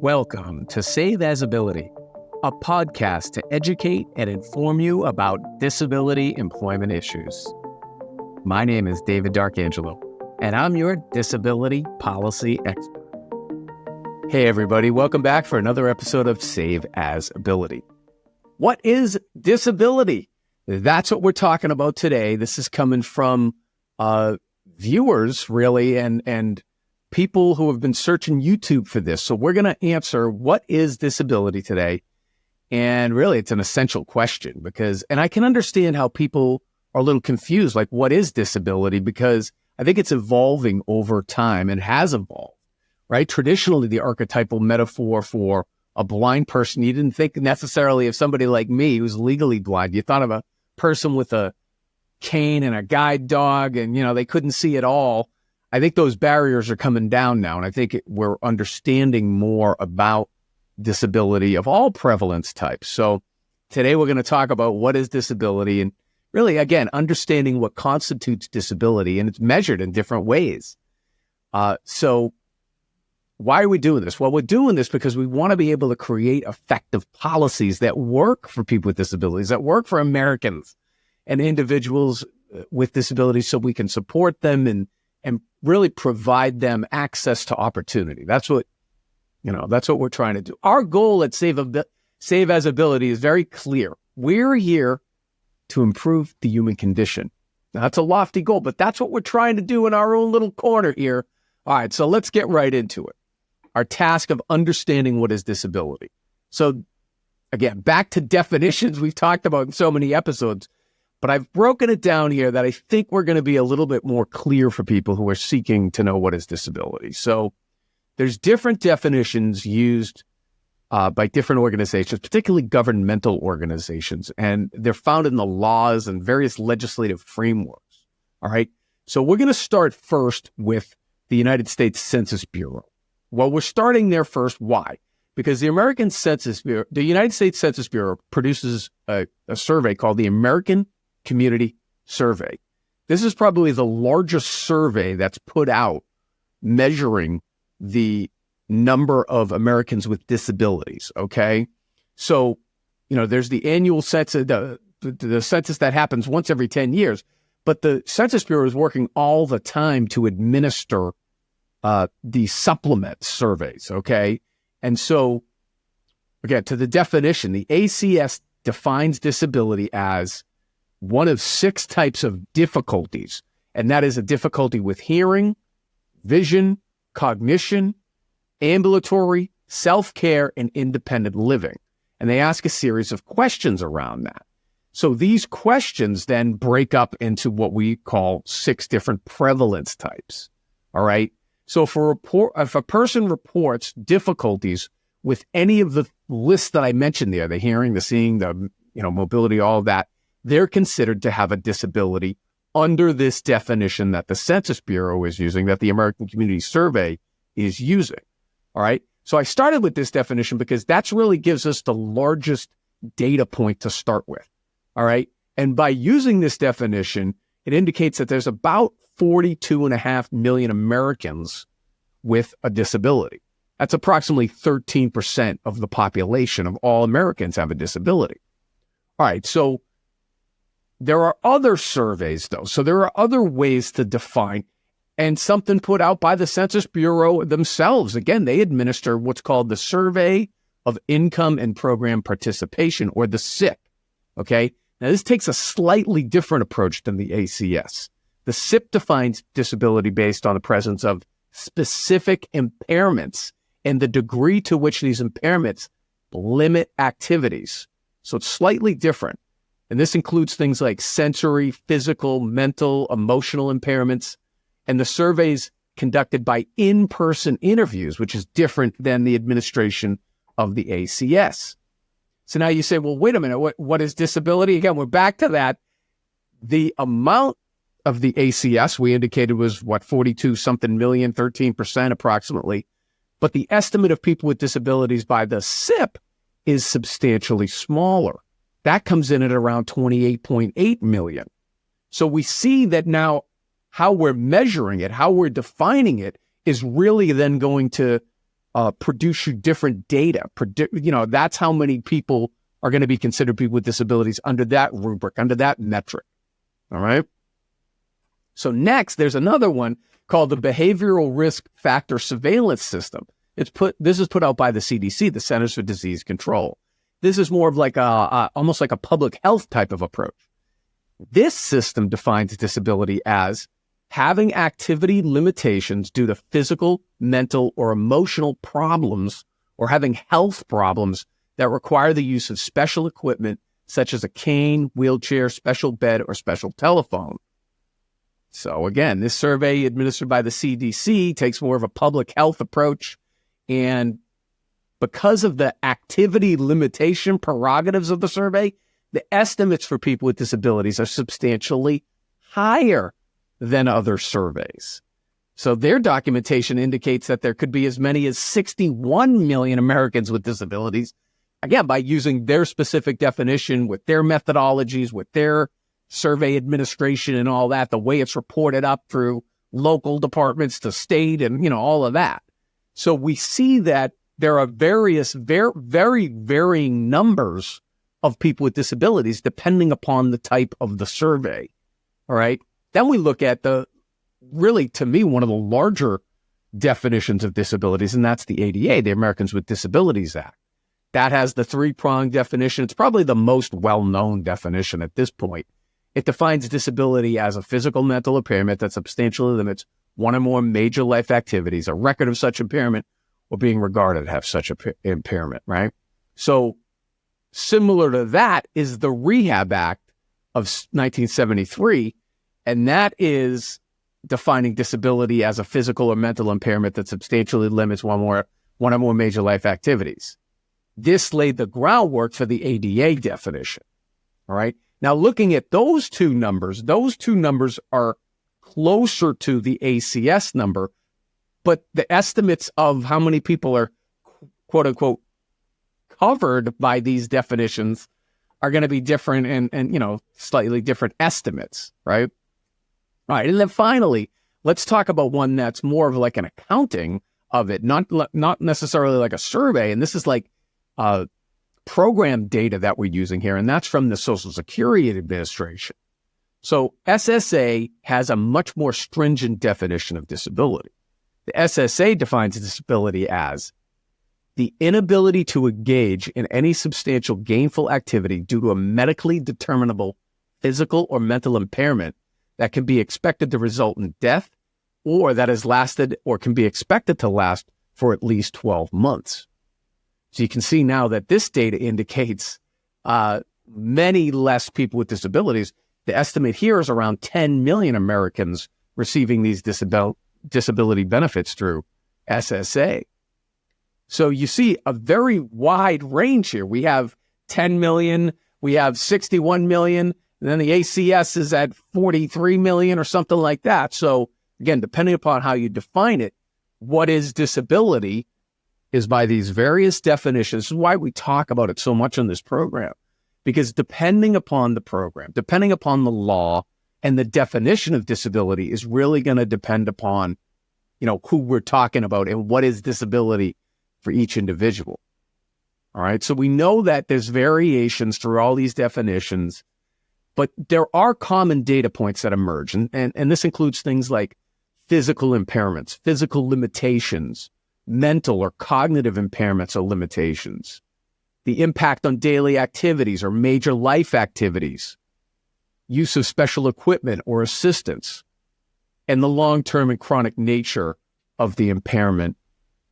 Welcome to Save As Ability, a podcast to educate and inform you about disability employment issues. My name is David D'Arcangelo, and I'm your disability policy expert. Hey everybody, welcome back for another episode of Save As Ability. What is disability? That's what we're talking about today. This is coming from viewers, really, and people who have been searching YouTube for this. So we're going to answer what is disability today. And really, it's an essential question and I can understand how people are a little confused, like what is disability? Because I think it's evolving over time and has evolved, right? Traditionally, the archetypal metaphor for a blind person, you didn't think necessarily of somebody like me who's legally blind. You thought of a person with a cane and a guide dog and, they couldn't see at all. I think those barriers are coming down now, and I think we're understanding more about disability of all prevalence types. So today we're going to talk about what is disability and really, again, understanding what constitutes disability, and it's measured in different ways. So why are we doing this? Well, we're doing this because we want to be able to create effective policies that work for people with disabilities, that work for Americans and individuals with disabilities so we can support them and really provide them access to opportunity. That's what we're trying to do. Our goal at Save As Ability is very clear. We're here to improve the human condition. Now, that's a lofty goal, but that's what we're trying to do in our own little corner here. All right, so let's get right into it. Our task of understanding what is disability. So again, back to definitions we've talked about in so many episodes. But I've broken it down here that I think we're going to be a little bit more clear for people who are seeking to know what is disability. So there's different definitions used by different organizations, particularly governmental organizations, and they're found in the laws and various legislative frameworks. All right. So we're going to start first with the United States Census Bureau. Well, we're starting there first. Why? Because the United States Census Bureau produces a survey called the American Community Survey. This is probably the largest survey that's put out measuring the number of Americans with disabilities. Okay. So, there's the annual census, the census that happens once every 10 years, but the Census Bureau is working all the time to administer the supplement surveys. Okay. And so, again, to the definition, the ACS defines disability as one of 6 types of difficulties, and that is a difficulty with hearing, vision, cognition, ambulatory, self-care, and independent living. And they ask a series of questions around that. So these questions then break up into what we call 6 different prevalence types. All right. So if a person reports difficulties with any of the lists that I mentioned there, the hearing, the seeing, the mobility, all of that, they're considered to have a disability under this definition that the Census Bureau is using, that the American Community Survey is using. All right. So I started with this definition because that's really gives us the largest data point to start with. All right. And by using this definition, it indicates that there's about 42.5 million Americans with a disability. That's approximately 13% of the population of all Americans have a disability. All right. So there are other surveys, though. So there are other ways to define, and something put out by the Census Bureau themselves. Again, they administer what's called the Survey of Income and Program Participation, or the SIP. Okay. Now, this takes a slightly different approach than the ACS. The SIP defines disability based on the presence of specific impairments and the degree to which these impairments limit activities. So it's slightly different. And this includes things like sensory, physical, mental, emotional impairments. And the surveys conducted by in-person interviews, which is different than the administration of the ACS. So now you say, well, wait a minute, what is disability? Again, we're back to that. The amount of the ACS we indicated was 42 something million, 13% approximately. But the estimate of people with disabilities by the SIP is substantially smaller. That comes in at around 28.8 million. So we see that now how we're measuring it, how we're defining it, is really then going to produce you different data. That's how many people are going to be considered people with disabilities under that rubric, under that metric. All right. So next, there's another one called the Behavioral Risk Factor Surveillance System. This is put out by the CDC, the Centers for Disease Control. This is more of like almost like a public health type of approach. This system defines disability as having activity limitations due to physical, mental, or emotional problems, or having health problems that require the use of special equipment such as a cane, wheelchair, special bed, or special telephone. So again, this survey administered by the CDC takes more of a public health approach, and because of the activity limitation prerogatives of the survey, the estimates for people with disabilities are substantially higher than other surveys. So their documentation indicates that there could be as many as 61 million Americans with disabilities, again, by using their specific definition with their methodologies, with their survey administration and all that, the way it's reported up through local departments to state and, all of that. So we see that there are various, very varying numbers of people with disabilities depending upon the type of the survey. All right. Then we look at really, to me, one of the larger definitions of disabilities, and that's the ADA, the Americans with Disabilities Act. That has the three-pronged definition. It's probably the most well-known definition at this point. It defines disability as a physical mental impairment that substantially limits one or more major life activities, a record of such impairment, or being regarded to have such impairment, right? So similar to that is the Rehab Act of 1973, and that is defining disability as a physical or mental impairment that substantially limits one or more major life activities. This laid the groundwork for the ADA definition, all right? Now, looking at those two numbers are closer to the ACS number, but the estimates of how many people are, quote unquote, covered by these definitions are going to be different and slightly different estimates, right? All right. And then finally, let's talk about one that's more of like an accounting of it, not necessarily like a survey. And this is like program data that we're using here, and that's from the Social Security Administration. So SSA has a much more stringent definition of disability. The SSA defines disability as the inability to engage in any substantial gainful activity due to a medically determinable physical or mental impairment that can be expected to result in death, or that has lasted or can be expected to last for at least 12 months. So you can see now that this data indicates many less people with disabilities. The estimate here is around 10 million Americans receiving these disability benefits through SSA. So you see a very wide range here. We have 10 million, we have 61 million, and then the ACS is at 43 million or something like that. So again, depending upon how you define it, what is disability is by these various definitions. This is why we talk about it so much on this program, because depending upon the program, depending upon the law and the definition of disability is really going to depend upon, who we're talking about and what is disability for each individual. All right. So we know that there's variations through all these definitions, but there are common data points that emerge. And this includes things like physical impairments, physical limitations, mental or cognitive impairments or limitations, the impact on daily activities or major life activities, use of special equipment or assistance, and the long-term and chronic nature of the impairment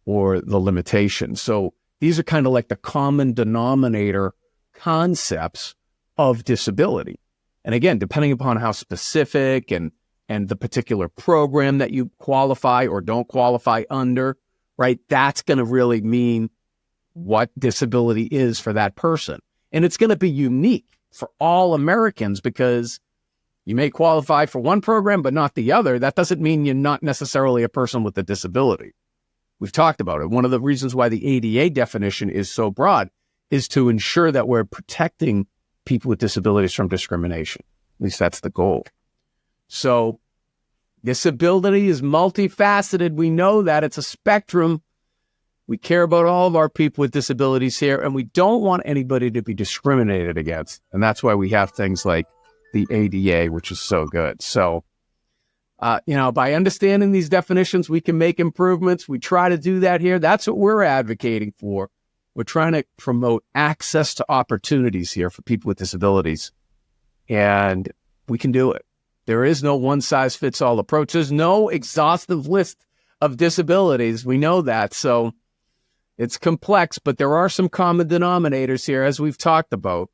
or the limitation. So these are kind of like the common denominator concepts of disability. And again, depending upon how specific and the particular program that you qualify or don't qualify under, right, that's going to really mean what disability is for that person. And it's going to be unique for all Americans because you may qualify for one program, but not the other. That doesn't mean you're not necessarily a person with a disability. We've talked about it. One of the reasons why the ADA definition is so broad is to ensure that we're protecting people with disabilities from discrimination. At least that's the goal. So disability is multifaceted. We know that it's a spectrum. We care about all of our people with disabilities here, and we don't want anybody to be discriminated against. And that's why we have things like the ADA, which is so good. So, by understanding these definitions, we can make improvements. We try to do that here. That's what we're advocating for. We're trying to promote access to opportunities here for people with disabilities. And we can do it. There is no one-size-fits-all approach. There's no exhaustive list of disabilities. We know that. So it's complex, but there are some common denominators here, as we've talked about.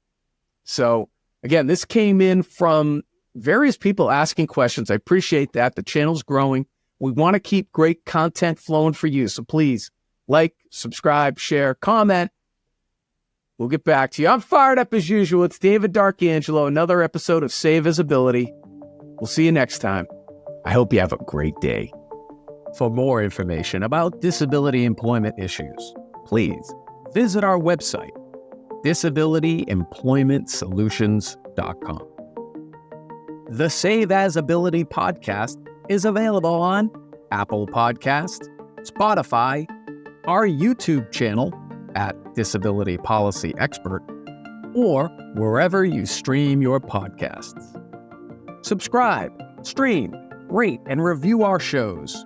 So again, this came in from various people asking questions. I appreciate that. The channel's growing. We want to keep great content flowing for you. So please like, subscribe, share, comment. We'll get back to you. I'm fired up as usual. It's David Darkangelo, another episode of Save Visibility. We'll see you next time. I hope you have a great day. For more information about disability employment issues, please visit our website, disabilityemploymentsolutions.com. The Save As Ability podcast is available on Apple Podcasts, Spotify, our YouTube channel at Disability Policy Expert, or wherever you stream your podcasts. Subscribe, stream, rate, and review our shows.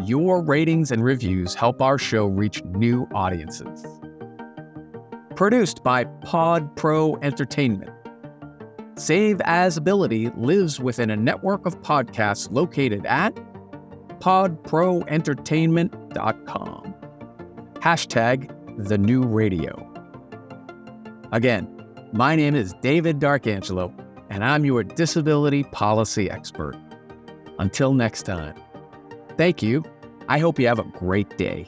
Your ratings and reviews help our show reach new audiences. Produced by Pod Pro Entertainment. Save As Ability lives within a network of podcasts located at podproentertainment.com. #TheNewRadio. Again, my name is David Darkangelo, and I'm your disability policy expert. Until next time, thank you. I hope you have a great day.